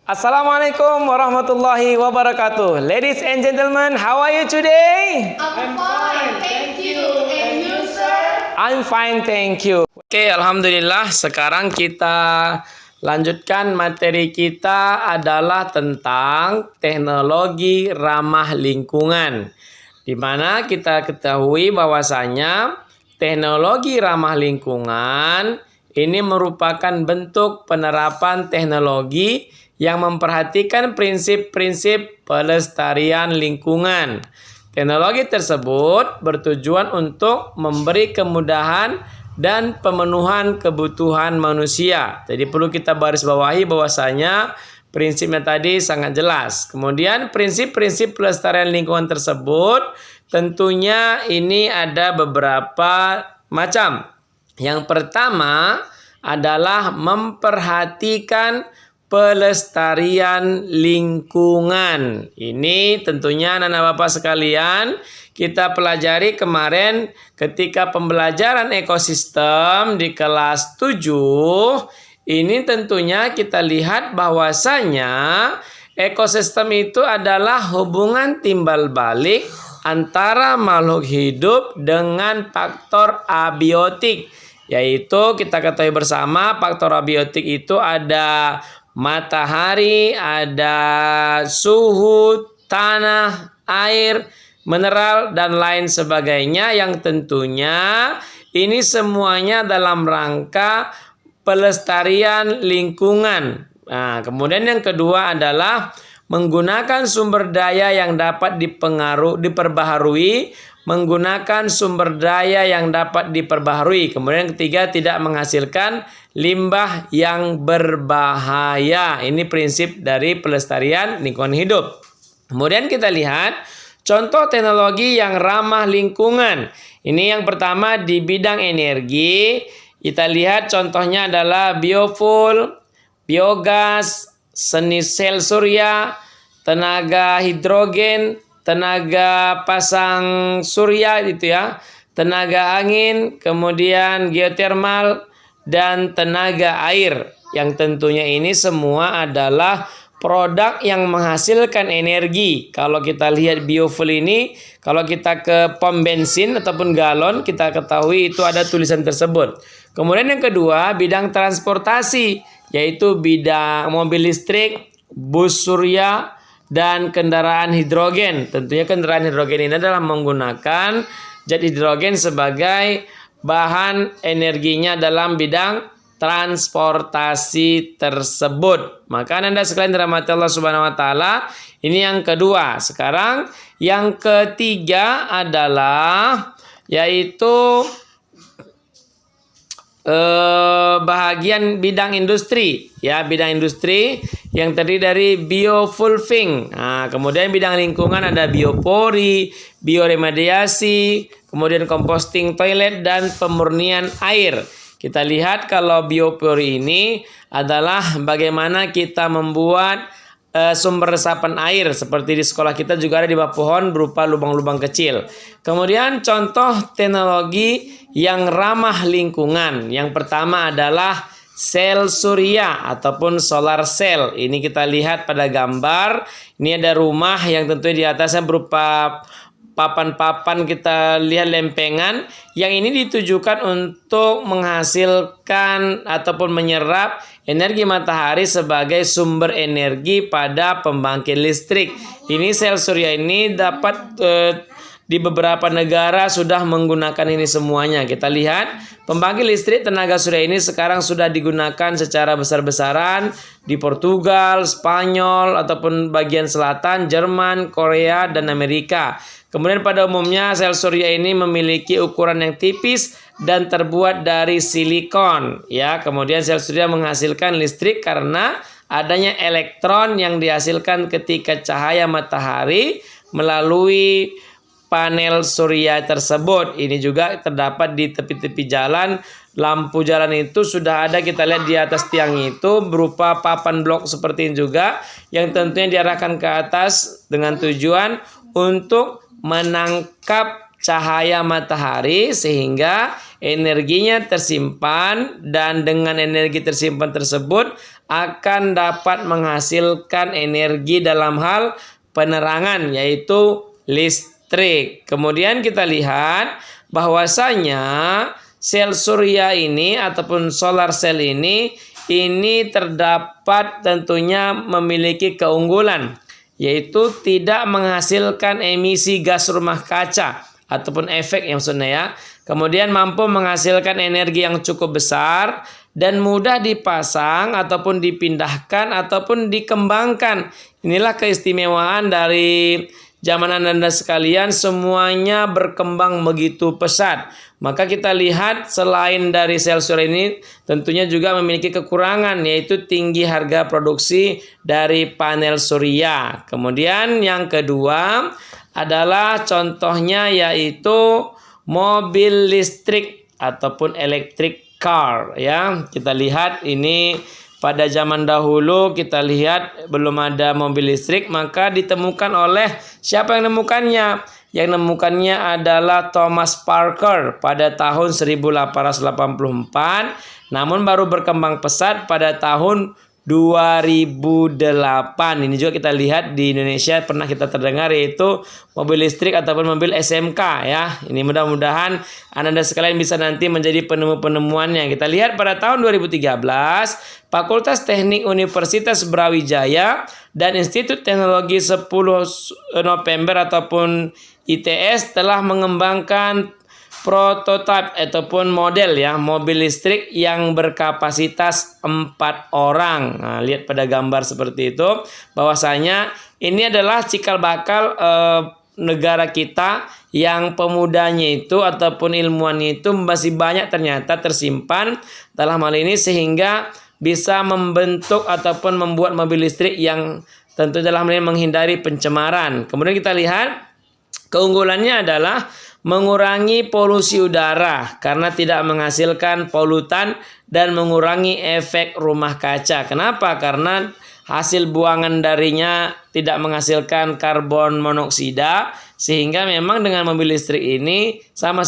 Assalamualaikum warahmatullahi wabarakatuh. Ladies and gentlemen, how are you today? I'm fine, thank you. And you, sir? I'm fine, thank you. Oke, alhamdulillah. Sekarang kita lanjutkan materi kita adalah tentang teknologi ramah lingkungan. Di mana kita ketahui bahwasanya teknologi ramah lingkungan ini merupakan bentuk penerapan teknologi yang memperhatikan prinsip-prinsip pelestarian lingkungan. Teknologi tersebut bertujuan untuk memberi kemudahan dan pemenuhan kebutuhan manusia. Jadi perlu kita baris bawahi bahwasanya prinsipnya tadi sangat jelas. Kemudian prinsip-prinsip pelestarian lingkungan tersebut tentunya ini ada beberapa macam. Yang pertama adalah memperhatikan pelestarian lingkungan. Ini tentunya anak-anak bapak sekalian kita pelajari kemarin ketika pembelajaran ekosistem di kelas 7. Ini tentunya kita lihat bahwasanya ekosistem itu adalah hubungan timbal balik antara makhluk hidup dengan faktor abiotik. Yaitu kita ketahui bersama faktor abiotik itu ada matahari, ada suhu, tanah, air, mineral, dan lain sebagainya yang tentunya ini semuanya dalam rangka pelestarian lingkungan. Nah, kemudian yang kedua adalah menggunakan sumber daya yang dapat diperbaharui, menggunakan sumber daya yang dapat diperbaharui. Kemudian yang ketiga, tidak menghasilkan limbah yang berbahaya. Ini prinsip dari pelestarian lingkungan hidup. Kemudian kita lihat contoh teknologi yang ramah lingkungan. Ini yang pertama di bidang energi. Kita lihat contohnya adalah biofuel, biogas, seni sel surya, tenaga hidrogen, tenaga pasang surya gitu ya, tenaga angin, kemudian geotermal, dan tenaga air. Yang tentunya ini semua adalah produk yang menghasilkan energi. Kalau kita lihat biofuel ini, kalau kita ke pom bensin ataupun galon, kita ketahui itu ada tulisan tersebut. Kemudian yang kedua, bidang transportasi, yaitu bidang mobil listrik, bus surya, dan kendaraan hidrogen. Tentunya kendaraan hidrogen ini adalah menggunakan zat hidrogen sebagai bahan energinya dalam bidang transportasi tersebut. Maka Anda sekalian dirahmati Allah Subhanahu wa taala, ini yang kedua. Sekarang yang ketiga adalah yaitu bahagian bidang industri, ya, bidang industri yang terdiri dari biofulfing. Nah, kemudian bidang lingkungan ada biopori, bioremediasi, kemudian composting toilet, dan pemurnian air. Kita lihat kalau biopori ini adalah bagaimana kita membuat sumber resapan air. Seperti di sekolah kita juga ada di bawah pohon berupa lubang-lubang kecil. Kemudian contoh teknologi yang ramah lingkungan. Yang pertama adalah sel surya ataupun solar cell. Ini kita lihat pada gambar. Ini ada rumah yang tentunya di atasnya berupa papan-papan, kita lihat lempengan. Yang ini ditujukan untuk menghasilkan ataupun menyerap energi matahari sebagai sumber energi pada pembangkit listrik. Ini sel surya ini dapat di beberapa negara sudah menggunakan ini semuanya. Kita lihat pembangkit listrik tenaga surya ini sekarang sudah digunakan secara besar-besaran di Portugal, Spanyol, ataupun bagian selatan, Jerman, Korea, dan Amerika. Kemudian pada umumnya sel surya ini memiliki ukuran yang tipis dan terbuat dari silikon, ya. Kemudian sel surya menghasilkan listrik karena adanya elektron yang dihasilkan ketika cahaya matahari melalui panel surya tersebut. Ini juga terdapat di tepi-tepi jalan. Lampu jalan itu sudah ada, kita lihat di atas tiang itu berupa papan blok seperti ini juga, yang tentunya diarahkan ke atas dengan tujuan untuk menangkap cahaya matahari sehingga energinya tersimpan, dan dengan energi tersimpan tersebut akan dapat menghasilkan energi dalam hal penerangan, yaitu listrik. Kemudian kita lihat bahwasanya sel surya ini ataupun solar cell ini terdapat tentunya memiliki keunggulan, yaitu tidak menghasilkan emisi gas rumah kaca ataupun efek yang maksudnya ya. Kemudian mampu menghasilkan energi yang cukup besar dan mudah dipasang ataupun dipindahkan ataupun dikembangkan. Inilah keistimewaan dari zaman Anda sekalian, semuanya berkembang begitu pesat. Maka kita lihat selain dari sel surya ini tentunya juga memiliki kekurangan, yaitu tinggi harga produksi dari panel surya. Kemudian yang kedua adalah contohnya yaitu mobil listrik ataupun electric car ya. Kita lihat ini pada zaman dahulu, kita lihat belum ada mobil listrik, maka ditemukan oleh siapa yang menemukannya? Yang menemukannya adalah Thomas Parker pada tahun 1884, namun baru berkembang pesat pada tahun 2008. Ini juga kita lihat di Indonesia pernah kita terdengar, yaitu mobil listrik ataupun mobil SMK ya. Ini mudah-mudahan Anda sekalian bisa nanti menjadi penemu-penemuannya. Kita lihat pada tahun 2013, Fakultas Teknik Universitas Brawijaya dan Institut Teknologi 10 November ataupun ITS telah mengembangkan prototipe ataupun model ya mobil listrik yang berkapasitas 4 orang. Nah, lihat pada gambar seperti itu bahwasanya ini adalah cikal bakal negara kita yang pemudanya itu ataupun ilmuannya itu masih banyak ternyata tersimpan dalam hal ini, sehingga bisa membentuk ataupun membuat mobil listrik yang tentu dalam hal ini menghindari pencemaran. Kemudian kita lihat keunggulannya adalah mengurangi polusi udara karena tidak menghasilkan polutan dan mengurangi efek rumah kaca. Kenapa? Karena hasil buangan darinya tidak menghasilkan karbon monoksida, sehingga memang dengan mobil listrik ini sama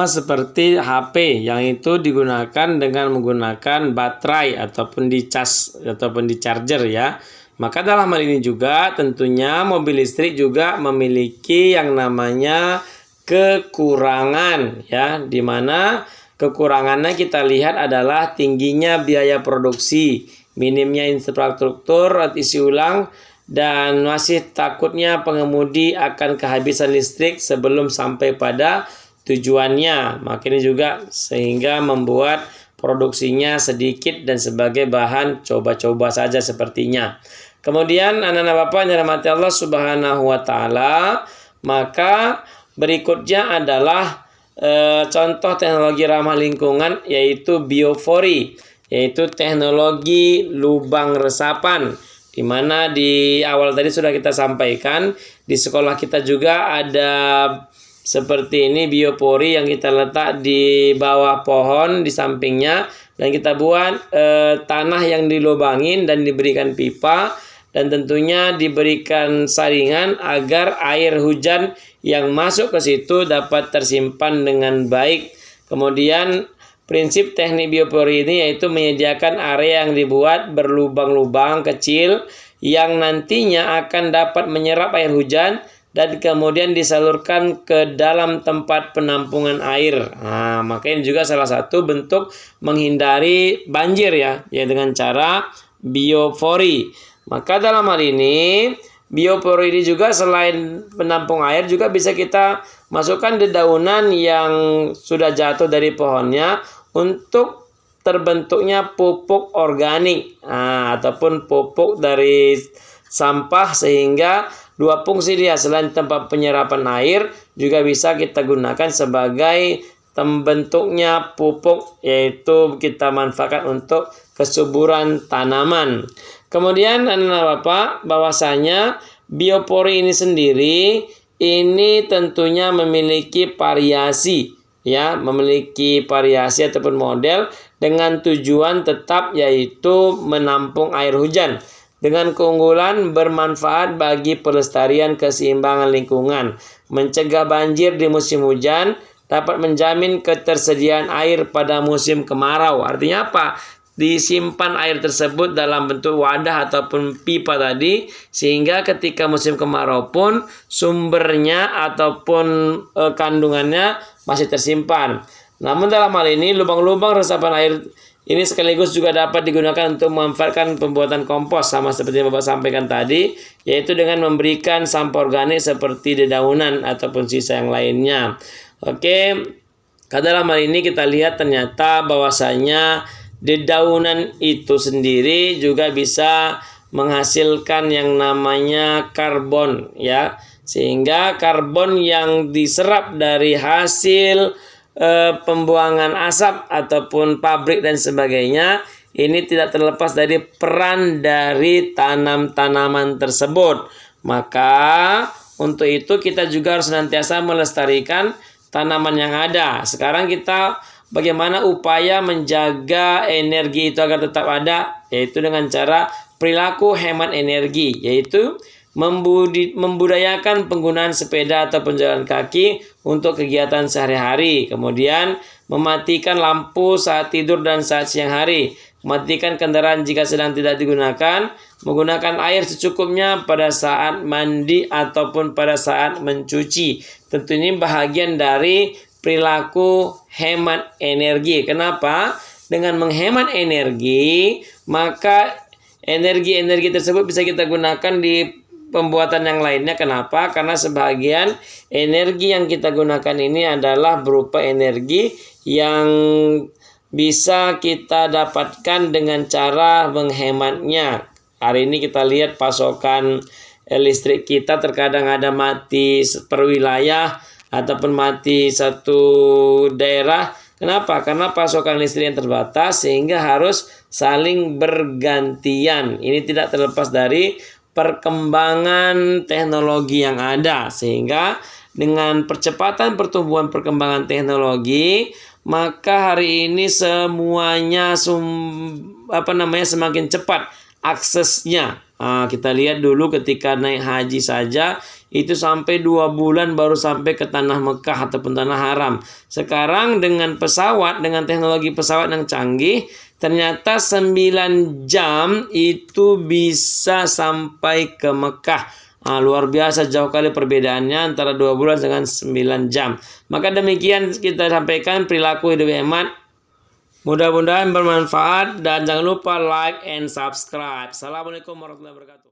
seperti HP yang itu digunakan dengan menggunakan baterai ataupun dicas ataupun di charger ya. Maka dalam hal ini juga tentunya mobil listrik juga memiliki yang namanya kekurangan ya, di mana kekurangannya kita lihat adalah tingginya biaya produksi, minimnya infrastruktur isi ulang, dan masih takutnya pengemudi akan kehabisan listrik sebelum sampai pada tujuannya. Makanya juga sehingga membuat produksinya sedikit dan sebagai bahan coba-coba saja sepertinya. Kemudian anak-anak Bapak yang dirahmati Allah Subhanahu wa taala, maka berikutnya adalah contoh teknologi ramah lingkungan, yaitu biopori, yaitu teknologi lubang resapan, di mana di awal tadi sudah kita sampaikan di sekolah kita juga ada seperti ini biopori yang kita letak di bawah pohon di sampingnya, dan kita buat tanah yang dilubangin dan diberikan pipa, dan tentunya diberikan saringan agar air hujan yang masuk ke situ dapat tersimpan dengan baik. Kemudian prinsip teknik biopori ini yaitu menyediakan area yang dibuat berlubang-lubang kecil yang nantinya akan dapat menyerap air hujan dan kemudian disalurkan ke dalam tempat penampungan air. Nah, makanya juga salah satu bentuk menghindari banjir ya dengan cara biopori. Maka dalam hal ini biopori ini juga selain penampung air juga bisa kita masukkan dedaunan yang sudah jatuh dari pohonnya untuk terbentuknya pupuk organik ataupun pupuk dari sampah, sehingga dua fungsi dia, selain tempat penyerapan air juga bisa kita gunakan sebagai bentuknya pupuk, yaitu kita manfaatkan untuk kesuburan tanaman. Kemudian anak-anak Bapak, bahwasanya biopori ini sendiri ini tentunya memiliki variasi ya, memiliki variasi ataupun model dengan tujuan tetap, yaitu menampung air hujan. dengan keunggulan bermanfaat bagi pelestarian keseimbangan lingkungan, mencegah banjir di musim hujan, dapat menjamin ketersediaan air pada musim kemarau. Artinya apa? Disimpan air tersebut dalam bentuk wadah ataupun pipa tadi, sehingga ketika musim kemarau pun sumbernya ataupun kandungannya masih tersimpan. Namun dalam hal ini lubang-lubang resapan air ini sekaligus juga dapat digunakan untuk memanfaatkan pembuatan kompos, sama seperti yang Bapak sampaikan tadi, yaitu dengan memberikan sampah organik seperti dedaunan ataupun sisa yang lainnya. Oke, dalam hal ini kita lihat ternyata bahwasanya dedaunan itu sendiri juga bisa menghasilkan yang namanya karbon, ya. Sehingga karbon yang diserap dari hasil pembuangan asap ataupun pabrik dan sebagainya ini tidak terlepas dari peran dari tanaman tersebut. Maka untuk itu kita juga harus senantiasa melestarikan tanaman yang ada. Sekarang kita bagaimana upaya menjaga energi itu agar tetap ada, yaitu dengan cara perilaku hemat energi, yaitu membudayakan penggunaan sepeda atau jalan kaki untuk kegiatan sehari-hari. Kemudian mematikan lampu saat tidur dan saat siang hari. Mematikan kendaraan jika sedang tidak digunakan. Menggunakan air secukupnya pada saat mandi ataupun pada saat mencuci. Tentu ini bahagian dari perilaku hemat energi. Kenapa? Dengan menghemat energi, maka energi-energi tersebut bisa kita gunakan di pembuatan yang lainnya. Kenapa? Karena sebagian energi yang kita gunakan ini adalah berupa energi yang bisa kita dapatkan dengan cara menghematnya. Hari ini kita lihat pasokan listrik kita terkadang ada mati per wilayah ataupun mati satu daerah. Kenapa? Karena pasokan listrik yang terbatas sehingga harus saling bergantian. Ini tidak terlepas dari perkembangan teknologi yang ada, sehingga dengan percepatan pertumbuhan perkembangan teknologi, maka hari ini semuanya semakin cepat aksesnya. Kita lihat dulu ketika naik haji saja itu sampai 2 bulan baru sampai ke tanah Mekah ataupun tanah haram. Sekarang dengan pesawat, dengan teknologi pesawat yang canggih, ternyata 9 jam itu bisa sampai ke Mekah. Luar biasa jauh kali perbedaannya antara 2 bulan dengan 9 jam. Maka demikian kita sampaikan perilaku hidup hemat. Mudah-mudahan bermanfaat dan jangan lupa like and subscribe. Assalamualaikum warahmatullahi wabarakatuh.